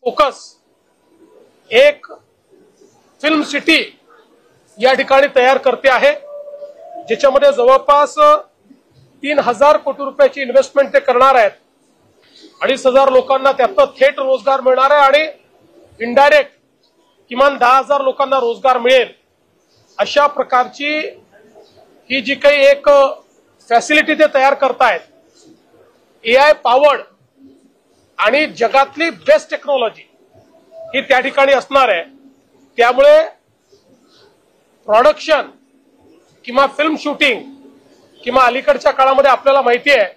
Focus एक film city या ठिकाणी तयार करते आहे, ज्याच्यामध्ये जवळपास 3000 कोटी रुपयाची इन्व्हेस्टमेंट ते करणार आहेत। 2500 लोकांना त्यातनं थेट रोजगार मिळणार आहे आणि इनडायरेक्ट किमान 10,000 लोकांना रोजगार मिळेल अशा प्रकारची ही जी काही एक फॅसिलिटी ते तयार करतायत, एआय पॉवर्ड आणि जगातली बेस्ट टेक्नॉलॉजी ही त्या ठिकाणी असणार आहे। त्यामुळे प्रोडक्शन किंवा फिल्म शूटिंग किंवा अलीकडच्या काळामध्ये आपल्याला माहिती आहे,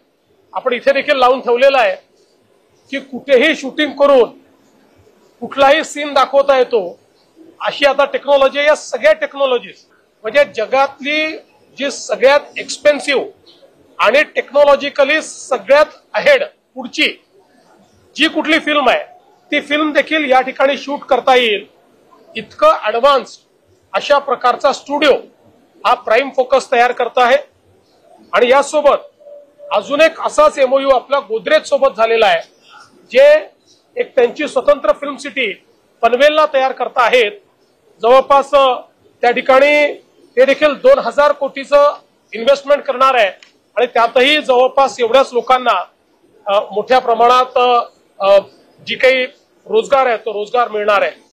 आपण इथे देखील लावून ठेवलेलं आहे की कुठेही शूटिंग करून कुठलाही सीन दाखवता येतो अशी आता टेक्नॉलॉजी, या सगळ्या टेक्नॉलॉजीज म्हणजे जगातली जी सगळ्यात एक्सपेन्सिव्ह आणि टेक्नॉलॉजिकली सगळ्यात अहेड पुढची जी कुठली फिल्म आहे ती फिल्म देखील या ठिकाणी शूट करता येईल इतकं ऍडव्हान्स अशा प्रकारचा स्टुडिओ हा प्राइम फोकस तयार करत आहे। आणि यासोबत अजून एक असाच एमओयू आपल्या गोदरेज सोबत झालेला आहे, जे एक त्यांची स्वतंत्र फिल्म सिटी पनवेलला तयार करत आहेत। जवळपास त्या ठिकाणी ते देखील 2000 कोटीचं इन्व्हेस्टमेंट करणार आहे आणि त्यातही जवळपास एवढ्याच लोकांना मोठ्या प्रमाणात जी काही रोजगार आहे तो रोजगार मिळणार आहे।